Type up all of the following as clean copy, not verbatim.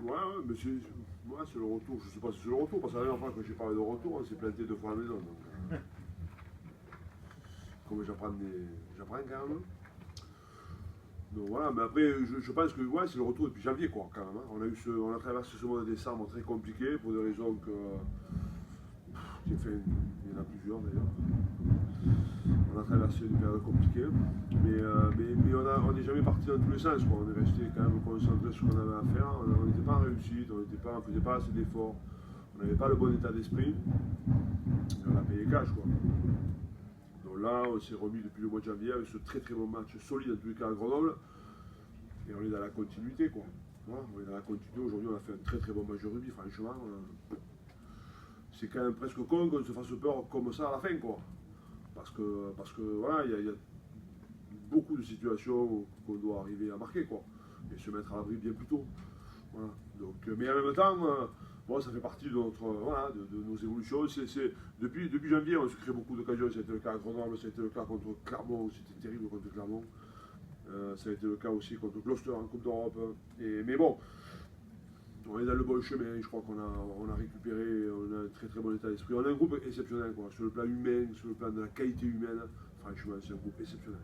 mais c'est le retour. Je sais pas si c'est le retour, parce que la dernière fois que j'ai parlé de retour, on s'est planté 2 fois à la maison. Donc, comme j'apprends quand même. Donc voilà, mais après, je pense que c'est le retour depuis janvier, quoi, quand même. Hein. On a traversé ce mois de décembre très compliqué, pour des raisons que. Il y en a plusieurs d'ailleurs. On a traversé une période compliquée, mais on n'est jamais parti dans tous les sens, quoi. On est resté quand même concentré sur ce qu'on avait à faire. On n'était pas en réussite, on ne faisait pas assez d'efforts, on n'avait pas le bon état d'esprit, et on a payé cash, quoi. Donc là, on s'est remis depuis le mois de janvier avec ce très très bon match solide en tous les cas à Grenoble, et on est dans la continuité, quoi. Voilà, on est dans la continuité. Aujourd'hui, on a fait un très très bon match de rugby, franchement. C'est quand même presque con qu'on se fasse peur comme ça à la fin, quoi. Parce que voilà, il y a beaucoup de situations qu'on doit arriver à marquer, quoi. Et se mettre à l'abri bien plus tôt. Voilà. Donc, mais en même temps, bon, ça fait partie de nos évolutions. Depuis janvier, on se crée beaucoup d'occasions. Ça a été le cas à Grenoble, ça a été le cas contre Clermont, c'était terrible contre Clermont. Ça a été le cas aussi contre Gloucester en Coupe d'Europe. Mais bon, on est dans le bon chemin. Je crois qu'on a récupéré, on a un très très bon état d'esprit. On a un groupe exceptionnel, quoi. Sur le plan humain, sur le plan de la qualité humaine. Franchement, c'est un groupe exceptionnel.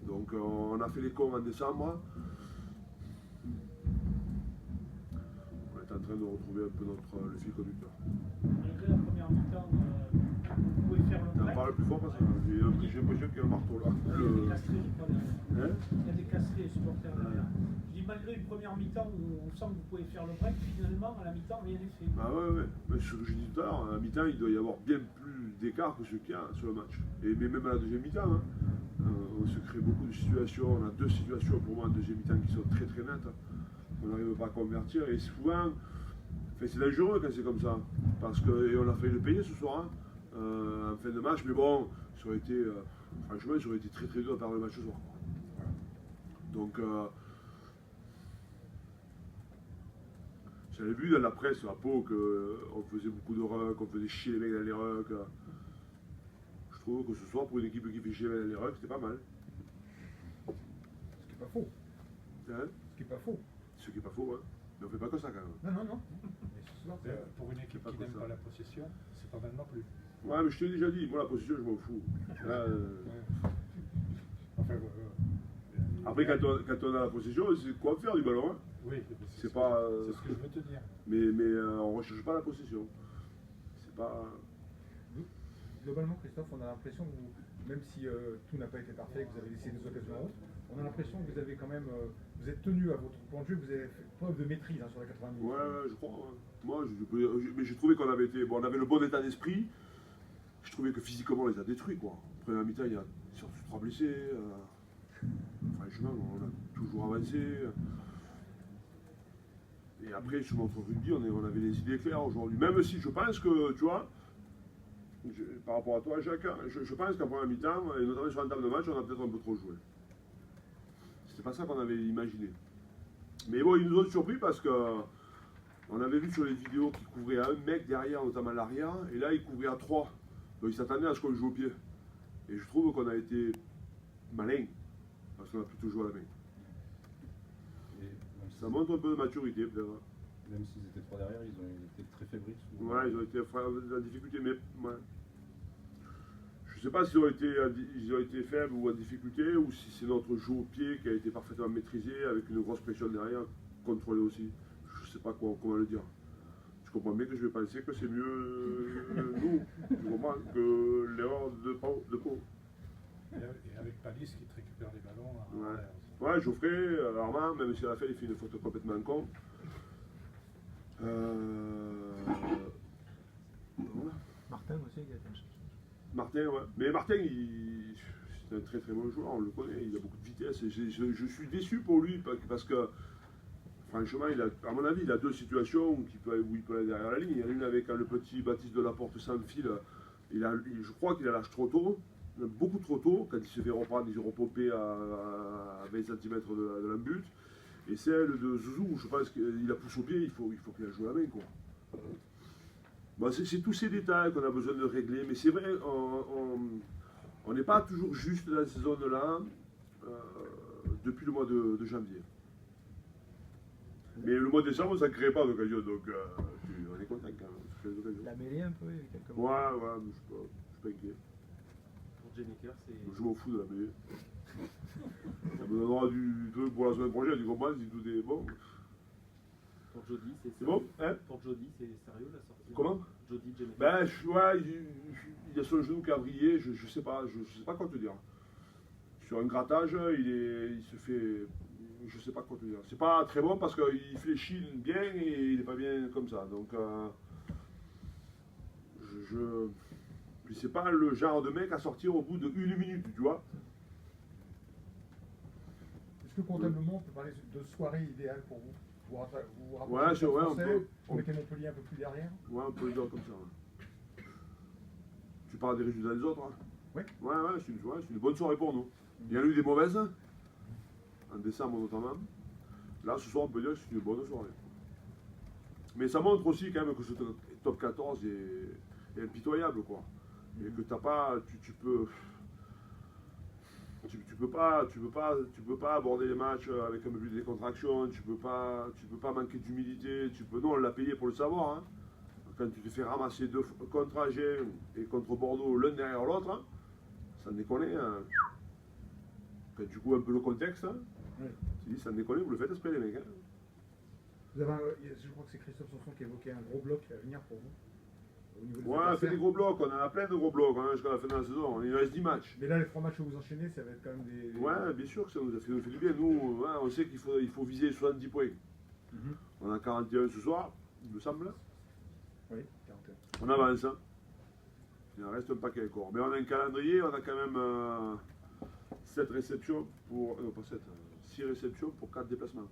Donc, on a fait les cons en décembre. On est en train de retrouver un peu le fil conducteur. Malgré la première mi-temps, vous pouvez faire le break. On parle plus fort parce que j'ai l'impression qu'il y a un marteau là. Il y a des casseries et supporters derrière. Je dis malgré une première mi-temps où on sent que vous pouvez faire le break, finalement à la mi-temps rien n'est fait. Ah ouais. Mais ce que j'ai dit tout à l'heure, à la mi-temps il doit y avoir bien plus d'écart que ce qu'il y a sur le match. Mais même à la deuxième mi-temps, hein, on se crée beaucoup de situations. On a 2 situations pour moi en deuxième mi-temps qui sont très très nettes. On n'arrive pas à convertir et souvent, c'est dangereux quand c'est comme ça. Parce que, et on a failli le payer ce soir, hein, en fin de match, mais bon, ça aurait été, franchement, ça aurait été très très dur de perdre le match ce soir. Voilà. Donc, j'avais vu dans la presse à Pau qu'on faisait beaucoup de rucks, qu'on faisait chier les mecs dans les rucks. Je trouve que ce soir, pour une équipe qui fait chier dans les rucks, c'était pas mal. Ce qui n'est pas faux. Hein? Ce qui n'est pas faux. Ce qui n'est pas faux, hein. Mais on fait pas que ça quand même. Non. Mais ce soir, pour une équipe qui n'aime pas la possession, c'est pas mal non plus. Ouais, mais je t'ai déjà dit, moi la possession, je m'en fous. Là, Enfin, après, quand on a la possession, c'est quoi faire du ballon, hein. oui, c'est pas. C'est ce que je veux te dire. Mais on ne recherche pas la possession. C'est pas. globalement, Christophe, on a l'impression que même si tout n'a pas été parfait, que vous avez laissé des occasions en route, on a l'impression que vous avez quand même, vous êtes tenu à votre point de jeu, vous avez fait preuve de maîtrise sur la 90 minutes. Ouais, je crois. Ouais. Moi, mais j'ai trouvé qu'on avait été, bon, on avait le bon état d'esprit. Je trouvais que physiquement, on les a détruits, quoi. Première mi-temps, ils sont tous 3 blessés. Franchement, on a toujours avancé. Et après, sur notre rugby, on avait les idées claires aujourd'hui. Même si je pense que, tu vois, par rapport à toi, Jacques, je pense qu'en première mi-temps, et notamment sur la table de match, on a peut-être un peu trop joué. C'était pas ça qu'on avait imaginé. Mais bon, ils nous ont surpris parce que on avait vu sur les vidéos qu'ils couvraient à un mec derrière, notamment l'arrière, et là, ils couvraient à 3. Donc ils s'attendaient à ce qu'on joue au pied. Et je trouve qu'on a été malin, parce qu'on a plutôt joué à la main. Ça montre un peu de maturité, peut-être. Même s'ils étaient 3 derrière, ils ont été très fébriles. Ouais, ils ont été en difficulté, mais ouais. Je ne sais pas s'ils ont été faibles ou en difficulté, ou si c'est notre jeu au pied qui a été parfaitement maîtrisé, avec une grosse pression derrière, contrôlée aussi. Je ne sais pas comment le dire. Je comprends bien que je vais penser que c'est mieux nous. Je comprends que l'erreur de Pau. Et avec Palis qui te récupère les ballons. Ouais, Geoffrey, Armand, même si à la fin il fait une faute complètement con. Voilà. Martin aussi, il a été Martin, ouais. Mais Martin, c'est un très très bon joueur, on le connaît, il a beaucoup de vitesse. Et je suis déçu pour lui parce que, franchement, à mon avis, il a 2 situations où il peut aller derrière la ligne. Il y en a une avec le petit Baptiste Delaporte sans fil. Je crois qu'il la lâche trop tôt, beaucoup trop tôt, quand il se fait reprendre, il se repompé à 20 cm de la but. Et celle de Zouzou, je pense qu'il la pousse au pied, il faut qu'il la joue à la main, quoi. Bon, c'est tous ces détails qu'on a besoin de régler, mais c'est vrai, on n'est pas toujours juste dans ces zones-là depuis le mois de janvier. Mais le mois de décembre, ça ne crée pas d'occasion, donc on est content quand même. Ça crée des occasions. La mêlée un peu, il y a eu quelques Ouais, mois. ouais, mais je suis pas inquiet. Pour Jennifer, c'est. Je m'en fous de la mêlée. Ça me donnera du truc pour la semaine prochaine, tu comprends, si tout est bon. Pour Jody, c'est C'est bon, hein? Pour Jody, c'est sérieux la sortie. Comment? Jody, Jennifer. Ben, ouais, il y a son genou qui a brillé, je sais pas, je sais pas quoi te dire. Sur un grattage, il se fait, je sais pas quoi te dire. C'est pas très bon parce qu'il fléchit bien et il est pas bien comme ça. Donc, puis c'est pas le genre de mec à sortir au bout de 1 minute, tu vois. Est-ce que comptablement, on peut parler de soirée idéale pour vous? Vous rapprochez Ouais, du ouais, on Français, peut. vous mettez Montpellier un peu plus derrière? Ouais, on peut le dire comme ça. Ouais. Tu parles des résultats des autres, hein? Oui. Ouais, c'est une bonne soirée pour nous. Il y en a eu des mauvaises, en décembre notamment. Là, ce soir, on peut dire que c'est une bonne soirée. Mais ça montre aussi quand même que ce top 14 est impitoyable, quoi. Et que t'as pas, tu peux pas aborder les matchs avec un peu plus de décontraction, tu peux pas manquer d'humilité, non, on l'a payé pour le savoir, hein. Quand tu te fais ramasser deux contre Agen et contre Bordeaux l'un derrière l'autre, hein, ça déconne, hein. Quand tu couvres un peu le contexte, hein, Oui. tu dis, ça déconne, vous le faites espérer les mecs, hein. Vous avez je crois que c'est Christophe Sanson qui évoquait un gros bloc à venir pour vous. Au niveau des Ouais, on fait adversaires. des gros blocs, on en a plein de gros blocs hein, jusqu'à la fin de la saison, il reste 10 matchs. Mais là, les 3 matchs que vous enchaînez, ça va être quand même des. Ouais, bien sûr que ça nous fait du bien. Nous, ouais, on sait qu'il faut viser 70 points. Mhm. On a 41 ce soir, il me semble. Oui, 41. On avance. Hein. Il en reste un paquet encore. Mais on a un calendrier, on a quand même 7 réceptions pour. Non, pas 7, 6 réceptions pour 4 déplacements.